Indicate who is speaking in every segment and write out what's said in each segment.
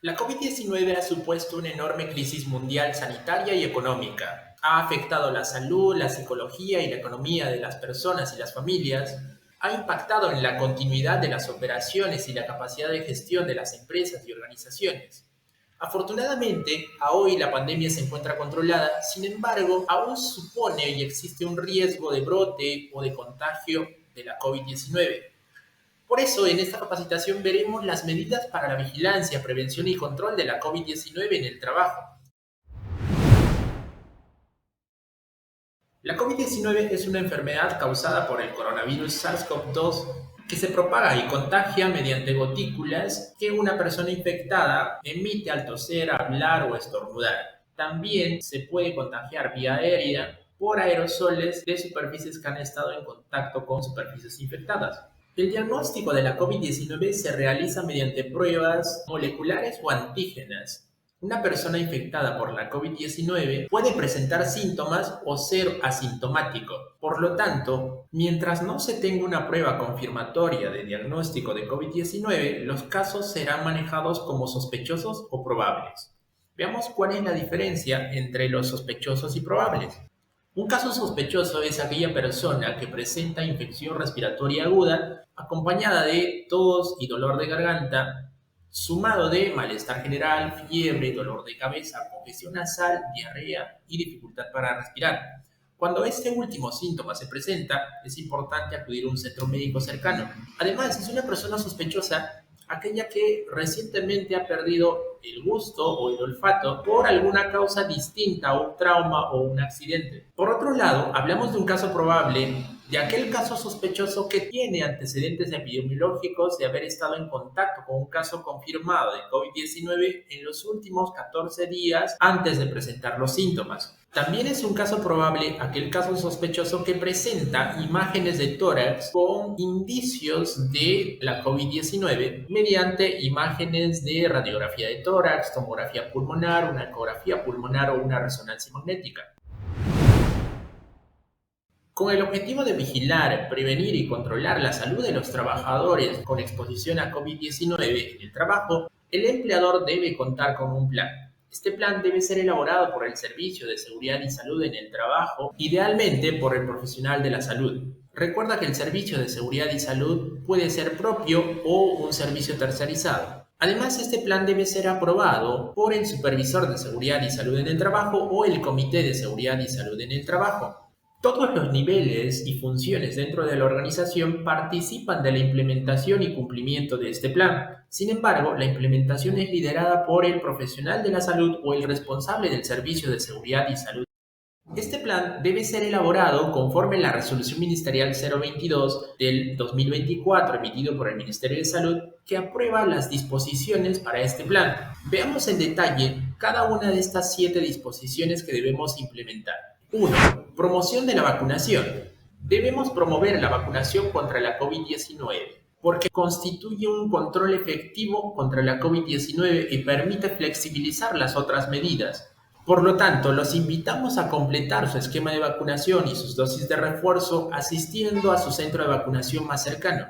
Speaker 1: La COVID-19 ha supuesto una enorme crisis mundial sanitaria y económica. Ha afectado la salud, la psicología y la economía de las personas y las familias. Ha impactado en la continuidad de las operaciones y la capacidad de gestión de las empresas y organizaciones. Afortunadamente, a hoy la pandemia se encuentra controlada, sin embargo, aún supone y existe un riesgo de brote o de contagio de la COVID-19. Por eso, en esta capacitación veremos las medidas para la vigilancia, prevención y control de la COVID-19 en el trabajo. La COVID-19 es una enfermedad causada por el coronavirus SARS-CoV-2 que se propaga y contagia mediante gotículas que una persona infectada emite al toser, hablar o estornudar. También se puede contagiar vía aérea por aerosoles de superficies que han estado en contacto con superficies infectadas. El diagnóstico de la COVID-19 se realiza mediante pruebas moleculares o antígenas. Una persona infectada por la COVID-19 puede presentar síntomas o ser asintomático. Por lo tanto, mientras no se tenga una prueba confirmatoria de diagnóstico de COVID-19, los casos serán manejados como sospechosos o probables. Veamos cuál es la diferencia entre los sospechosos y probables. Un caso sospechoso es aquella persona que presenta infección respiratoria aguda acompañada de tos y dolor de garganta, sumado de malestar general, fiebre, dolor de cabeza, congestión nasal, diarrea y dificultad para respirar. Cuando este último síntoma se presenta, es importante acudir a un centro médico cercano. Además, es una persona sospechosa aquella que recientemente ha perdido el gusto o el olfato por alguna causa distinta a un trauma o un accidente. Por otro lado, hablamos de un caso probable de aquel caso sospechoso que tiene antecedentes epidemiológicos de haber estado en contacto con un caso confirmado de COVID-19 en los últimos 14 días antes de presentar los síntomas. También es un caso probable aquel caso sospechoso que presenta imágenes de tórax con indicios de la COVID-19 mediante imágenes de radiografía de tórax, tomografía pulmonar, una ecografía pulmonar o una resonancia magnética. Con el objetivo de vigilar, prevenir y controlar la salud de los trabajadores con exposición a COVID-19 en el trabajo, el empleador debe contar con un plan. Este plan debe ser elaborado por el Servicio de Seguridad y Salud en el Trabajo, idealmente por el profesional de la salud. Recuerda que el Servicio de Seguridad y Salud puede ser propio o un servicio tercerizado. Además, este plan debe ser aprobado por el Supervisor de Seguridad y Salud en el Trabajo o el Comité de Seguridad y Salud en el Trabajo. Todos los niveles y funciones dentro de la organización participan de la implementación y cumplimiento de este plan. Sin embargo, la implementación es liderada por el profesional de la salud o el responsable del Servicio de Seguridad y Salud. Este plan debe ser elaborado conforme la Resolución Ministerial 022 del 2024 emitido por el Ministerio de Salud que aprueba las disposiciones para este plan. Veamos en detalle cada una de estas 7 disposiciones que debemos implementar. 1. Promoción de la vacunación. Debemos promover la vacunación contra la COVID-19 porque constituye un control efectivo contra la COVID-19 y permite flexibilizar las otras medidas. Por lo tanto, los invitamos a completar su esquema de vacunación y sus dosis de refuerzo asistiendo a su centro de vacunación más cercano.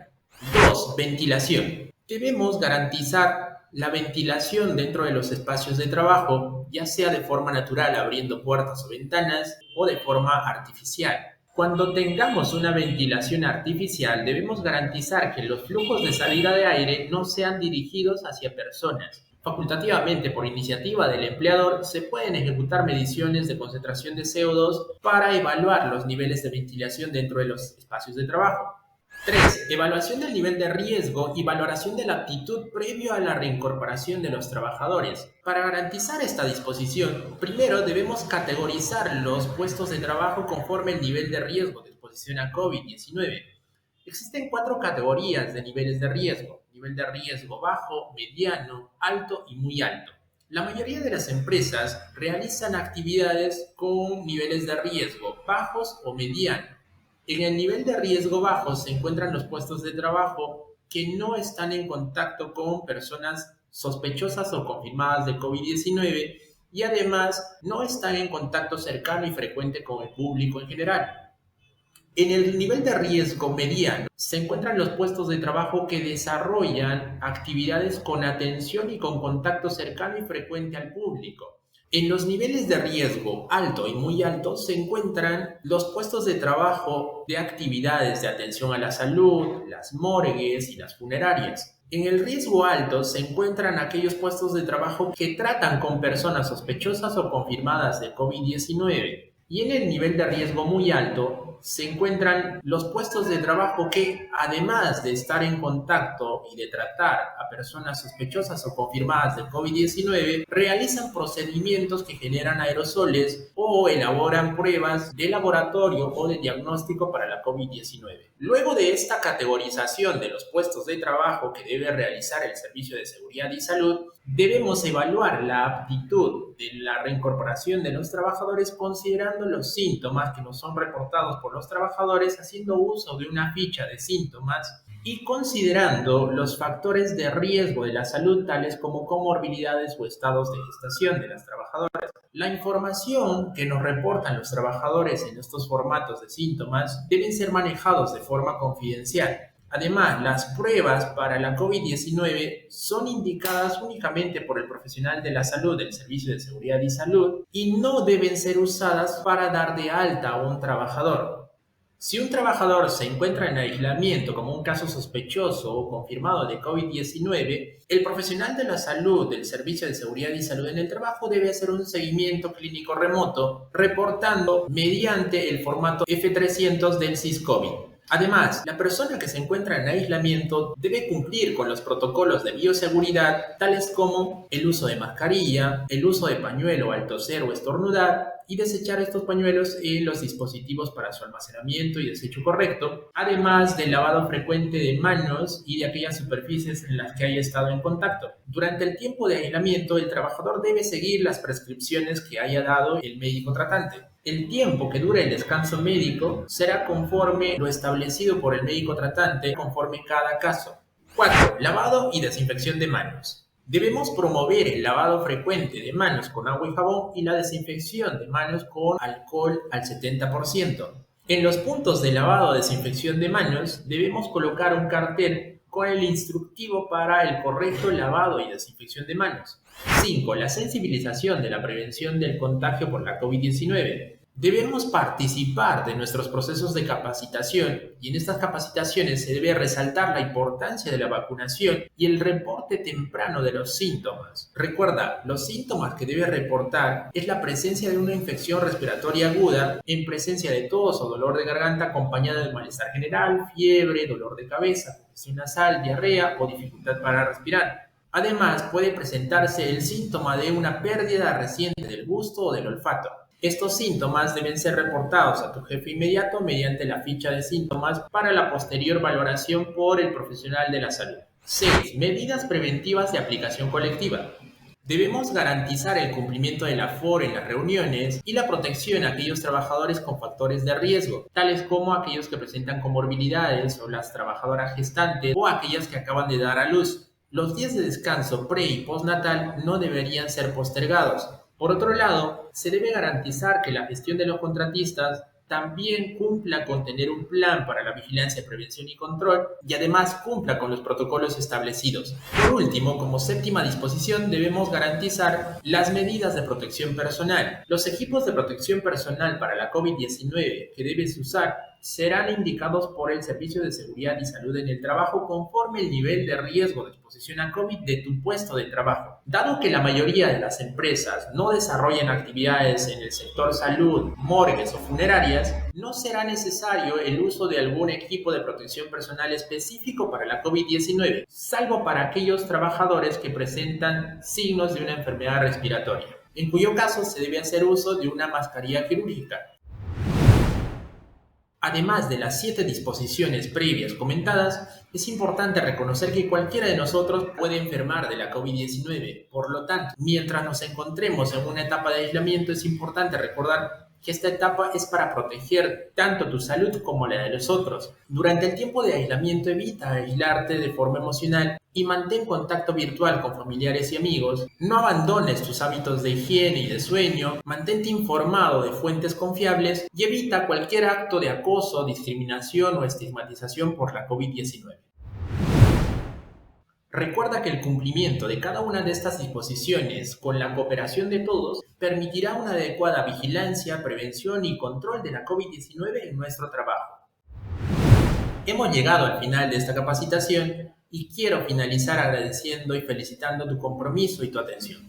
Speaker 1: 2. Ventilación. Debemos garantizar la ventilación dentro de los espacios de trabajo, ya sea de forma natural abriendo puertas o ventanas o de forma artificial. Cuando tengamos una ventilación artificial, debemos garantizar que los flujos de salida de aire no sean dirigidos hacia personas. Facultativamente, por iniciativa del empleador, se pueden ejecutar mediciones de concentración de CO2 para evaluar los niveles de ventilación dentro de los espacios de trabajo. 3. Evaluación del nivel de riesgo y valoración de la aptitud previo a la reincorporación de los trabajadores. Para garantizar esta disposición, primero debemos categorizar los puestos de trabajo conforme el nivel de riesgo de exposición a COVID-19. Existen 4 categorías de niveles de riesgo: nivel de riesgo bajo, mediano, alto y muy alto. La mayoría de las empresas realizan actividades con niveles de riesgo bajos o medianos. En el nivel de riesgo bajo se encuentran los puestos de trabajo que no están en contacto con personas sospechosas o confirmadas de COVID-19 y además no están en contacto cercano y frecuente con el público en general. En el nivel de riesgo mediano se encuentran los puestos de trabajo que desarrollan actividades con atención y con contacto cercano y frecuente al público. En los niveles de riesgo alto y muy alto se encuentran los puestos de trabajo de actividades de atención a la salud, las morgues y las funerarias. En el riesgo alto se encuentran aquellos puestos de trabajo que tratan con personas sospechosas o confirmadas de COVID-19. Y en el nivel de riesgo muy alto se encuentran los puestos de trabajo que, además de estar en contacto y de tratar a personas sospechosas o confirmadas de COVID-19, realizan procedimientos que generan aerosoles o elaboran pruebas de laboratorio o de diagnóstico para la COVID-19. Luego de esta categorización de los puestos de trabajo que debe realizar el Servicio de Seguridad y Salud, debemos evaluar la aptitud de la reincorporación de los trabajadores considerando los síntomas que nos son reportados por los trabajadores, haciendo uso de una ficha de síntomas y considerando los factores de riesgo de la salud, tales como comorbilidades o estados de gestación de las trabajadoras. La información que nos reportan los trabajadores en estos formatos de síntomas deben ser manejados de forma confidencial. Además, las pruebas para la COVID-19 son indicadas únicamente por el profesional de la salud del Servicio de Seguridad y Salud y no deben ser usadas para dar de alta a un trabajador. Si un trabajador se encuentra en aislamiento como un caso sospechoso o confirmado de COVID-19, el profesional de la salud del Servicio de Seguridad y Salud en el Trabajo debe hacer un seguimiento clínico remoto, reportando mediante el formato F300 del SIS-COVID. Además, la persona que se encuentra en aislamiento debe cumplir con los protocolos de bioseguridad, tales como el uso de mascarilla, el uso de pañuelo al toser o estornudar, y desechar estos pañuelos en los dispositivos para su almacenamiento y desecho correcto, además del lavado frecuente de manos y de aquellas superficies en las que haya estado en contacto. Durante el tiempo de aislamiento, el trabajador debe seguir las prescripciones que haya dado el médico tratante. El tiempo que dure el descanso médico será conforme lo establecido por el médico tratante conforme cada caso. 4. Lavado y desinfección de manos. Debemos promover el lavado frecuente de manos con agua y jabón y la desinfección de manos con alcohol al 70%. En los puntos de lavado o desinfección de manos debemos colocar un cartel con el instructivo para el correcto lavado y desinfección de manos. 5. La sensibilización de la prevención del contagio por la COVID-19. Debemos participar de nuestros procesos de capacitación y en estas capacitaciones se debe resaltar la importancia de la vacunación y el reporte temprano de los síntomas. Recuerda, los síntomas que debe reportar es la presencia de una infección respiratoria aguda en presencia de tos o dolor de garganta acompañada de malestar general, fiebre, dolor de cabeza, congestión nasal, diarrea o dificultad para respirar. Además, puede presentarse el síntoma de una pérdida reciente del gusto o del olfato. Estos síntomas deben ser reportados a tu jefe inmediato mediante la ficha de síntomas para la posterior valoración por el profesional de la salud. 6. Medidas preventivas de aplicación colectiva. Debemos garantizar el cumplimiento del aforo en las reuniones y la protección a aquellos trabajadores con factores de riesgo, tales como aquellos que presentan comorbilidades o las trabajadoras gestantes o aquellas que acaban de dar a luz. Los días de descanso pre y postnatal no deberían ser postergados. Por otro lado, se debe garantizar que la gestión de los contratistas también cumpla con tener un plan para la vigilancia, prevención y control y además cumpla con los protocolos establecidos. Por último, como séptima disposición, debemos garantizar las medidas de protección personal. Los equipos de protección personal para la COVID-19 que debes usar serán indicados por el Servicio de Seguridad y Salud en el Trabajo conforme el nivel de riesgo de exposición a COVID de tu puesto de trabajo. Dado que la mayoría de las empresas no desarrollan actividades en el sector salud, morgues o funerarias, no será necesario el uso de algún equipo de protección personal específico para la COVID-19, salvo para aquellos trabajadores que presentan signos de una enfermedad respiratoria, en cuyo caso se debe hacer uso de una mascarilla quirúrgica. Además de las 7 disposiciones previas comentadas, es importante reconocer que cualquiera de nosotros puede enfermar de la COVID-19. Por lo tanto, mientras nos encontremos en una etapa de aislamiento, es importante recordar que esta etapa es para proteger tanto tu salud como la de los otros. Durante el tiempo de aislamiento evita aislarte de forma emocional y mantén contacto virtual con familiares y amigos. No abandones tus hábitos de higiene y de sueño, mantente informado de fuentes confiables y evita cualquier acto de acoso, discriminación o estigmatización por la COVID-19. Recuerda que el cumplimiento de cada una de estas disposiciones, con la cooperación de todos, permitirá una adecuada vigilancia, prevención y control de la COVID-19 en nuestro trabajo. Hemos llegado al final de esta capacitación y quiero finalizar agradeciendo y felicitando tu compromiso y tu atención.